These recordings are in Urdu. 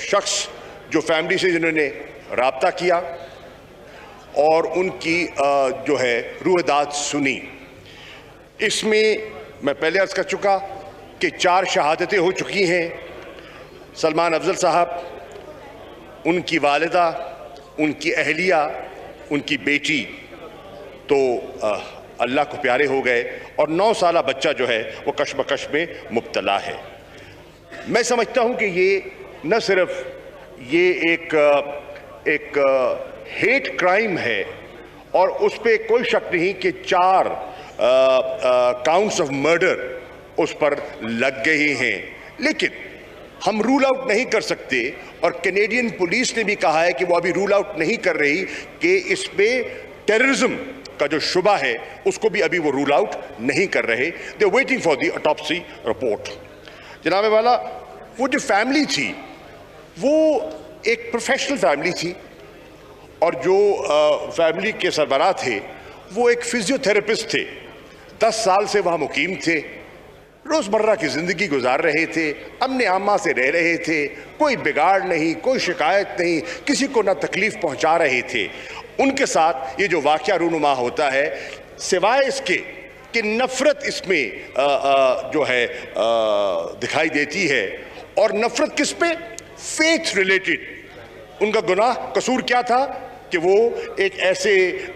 شخص جو فیملی سے جنہوں نے رابطہ کیا اور ان کی جو ہے روح داد سنی. اس میں میں پہلے عرض کر چکا کہ 4 شہادتیں ہو چکی ہیں. سلمان افضل صاحب، ان کی والدہ، ان کی اہلیہ، ان کی بیٹی تو اللہ کو پیارے ہو گئے، اور 9 سالہ بچہ جو ہے وہ کشمکش میں مبتلا ہے. میں سمجھتا ہوں کہ یہ نہ صرف یہ ایک ہیٹ کرائم ہے، اور اس پہ کوئی شک نہیں کہ 4 کاؤنٹس آف مرڈر اس پر لگ گئے ہیں، لیکن ہم رول آؤٹ نہیں کر سکتے، اور کینیڈین پولیس نے بھی کہا ہے کہ وہ ابھی رول آؤٹ نہیں کر رہی کہ اس پہ ٹیررزم کا جو شبہ ہے اس کو بھی ابھی وہ رول آؤٹ نہیں کر رہے. They waiting for the autopsy report. جناب والا، وہ جو فیملی تھی وہ ایک پروفیشنل فیملی تھی، اور جو فیملی کے سربراہ تھے وہ ایک فزیو تھراپسٹ تھے. 10 سال سے وہاں مقیم تھے، روزمرہ کی زندگی گزار رہے تھے، امن عامہ سے رہ رہے تھے، کوئی بگاڑ نہیں، کوئی شکایت نہیں، کسی کو نہ تکلیف پہنچا رہے تھے. ان کے ساتھ یہ جو واقعہ رونما ہوتا ہے، سوائے اس کے کہ نفرت اس میں جو ہے دکھائی دیتی ہے، اور نفرت کس پہ؟ Faith related. ان کا گناہ قصور کیا تھا کہ وہ ایک ایسے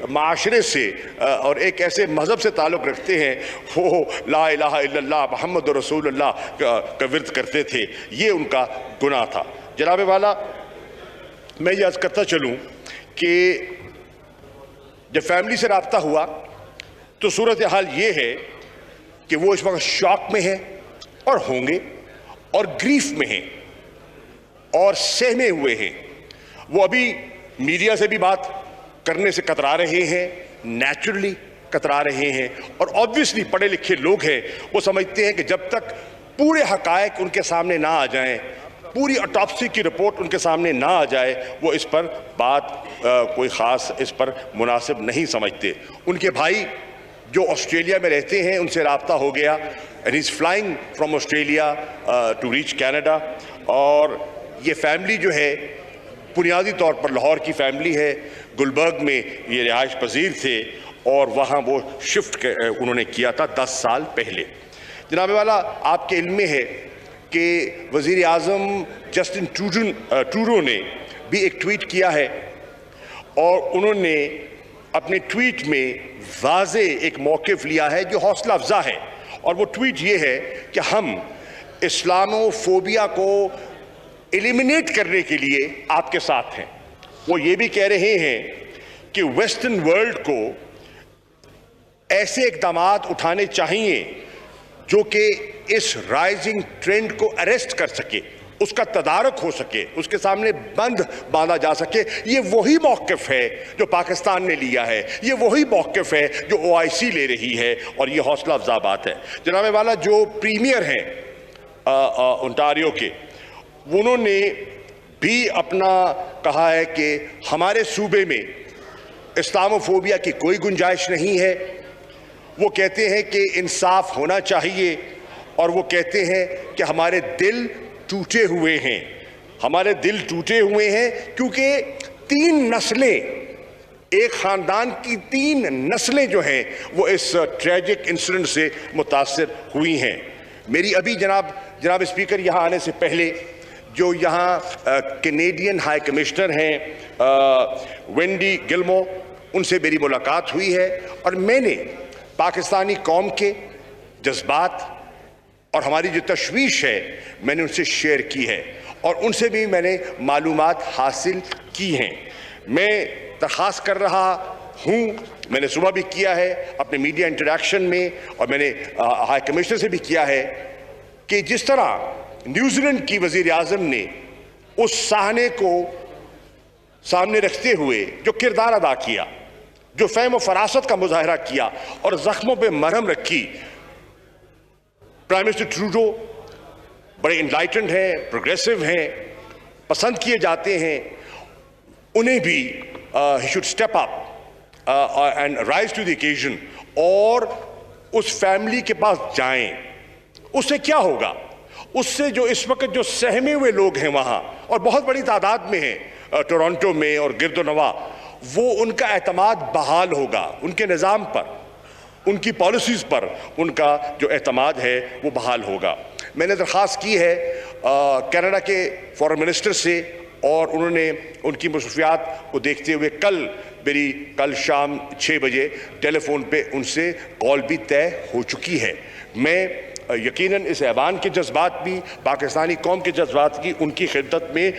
معاشرے سے اور ایک ایسے مذہب سے تعلق رکھتے ہیں، وہ لا الہ الا اللہ محمد رسول اللہ کا ورد کرتے تھے. یہ ان کا گناہ تھا. جناب والا، میں یہ عرض کرتا چلوں کہ جب فیملی سے رابطہ ہوا تو صورتحال یہ ہے کہ وہ اس وقت شاک میں ہیں، اور ہوں گے، اور گریف میں ہیں، اور سہمے ہوئے ہیں. وہ ابھی میڈیا سے بھی بات کرنے سے کترا رہے ہیں، نیچرلی کترا رہے ہیں، اور آبویسلی پڑھے لکھے لوگ ہیں. وہ سمجھتے ہیں کہ جب تک پورے حقائق ان کے سامنے نہ آ جائیں، پوری اٹاپسی کی رپورٹ ان کے سامنے نہ آ جائے، وہ اس پر بات کوئی خاص اس پر مناسب نہیں سمجھتے. ان کے بھائی جو آسٹریلیا میں رہتے ہیں ان سے رابطہ ہو گیا، and he is flying from Australia to reach Canada. اور یہ فیملی جو ہے بنیادی طور پر لاہور کی فیملی ہے. گلبرگ میں یہ رہائش پذیر تھے، اور وہاں وہ شفٹ انہوں نے کیا تھا 10 سال پہلے. جناب والا، آپ کے علم میں ہے کہ وزیر اعظم جسٹن ٹروڈو نے بھی ایک ٹویٹ کیا ہے، اور انہوں نے اپنے ٹویٹ میں واضح ایک موقف لیا ہے جو حوصلہ افزا ہے. اور وہ ٹویٹ یہ ہے کہ ہم اسلامو فوبیا کو ایلیمینیٹ کرنے کے لیے آپ کے ساتھ ہیں. وہ یہ بھی کہہ رہے ہیں کہ ویسٹرن ورلڈ کو ایسے اقدامات اٹھانے چاہیے جو کہ اس رائزنگ ٹرینڈ کو اریسٹ کر سکے، اس کا تدارک ہو سکے، اس کے سامنے بند باندھا جا سکے. یہ وہی موقف ہے جو پاکستان نے لیا ہے، یہ وہی موقف ہے جو OIC لے رہی ہے، اور یہ حوصلہ افزا بات ہے. جناب والا، جو پریمیئر ہیں انٹاریو کے، انہوں نے بھی اپنا کہا ہے کہ ہمارے صوبے میں اسلاموفوبیا کی کوئی گنجائش نہیں ہے. وہ کہتے ہیں کہ انصاف ہونا چاہیے، اور وہ کہتے ہیں کہ ہمارے دل ٹوٹے ہوئے ہیں. ہمارے دل ٹوٹے ہوئے ہیں کیونکہ 3 نسلیں، ایک خاندان کی 3 نسلیں جو ہیں وہ اس ٹریجک انسیڈنٹ سے متاثر ہوئی ہیں. میری ابھی جناب اسپیکر یہاں آنے سے پہلے جو یہاں کینیڈین ہائی کمشنر ہیں وینڈی گلمو، ان سے میری ملاقات ہوئی ہے، اور میں نے پاکستانی قوم کے جذبات اور ہماری جو تشویش ہے میں نے ان سے شیئر کی ہے، اور ان سے بھی میں نے معلومات حاصل کی ہیں. میں درخواست کر رہا ہوں، میں نے صبح بھی کیا ہے اپنے میڈیا انٹریکشن میں، اور میں نے ہائی کمشنر سے بھی کیا ہے، کہ جس طرح نیوزی لینڈ کی وزیر اعظم نے اس سہنے کو سامنے رکھتے ہوئے جو کردار ادا کیا، جو فہم و فراست کا مظاہرہ کیا اور زخموں پہ مرہم رکھی. پرائم منسٹر ٹروڈو بڑے انلائٹنڈ ہیں، پروگریسو ہیں، پسند کیے جاتے ہیں. انہیں بھی he should step up and rise to the occasion اور اس فیملی کے پاس جائیں. اس سے کیا ہوگا؟ اس سے جو اس وقت جو سہمے ہوئے لوگ ہیں وہاں، اور بہت بڑی تعداد میں ہیں ٹورانٹو میں اور گرد و نواح، وہ ان کا اعتماد بحال ہوگا، ان کے نظام پر، ان کی پالیسیز پر ان کا جو اعتماد ہے وہ بحال ہوگا۔ میں نے درخواست کی ہے کینیڈا کے فارن منسٹر سے، اور انہوں نے ان کی مصروفیات کو دیکھتے ہوئے میری کل شام 6 بجے ٹیلی فون پہ ان سے کال بھی طے ہو چکی ہے۔ میں یقیناً اس ایوان کے جذبات بھی، پاکستانی قوم کے جذبات کی، ان کی خدمت میں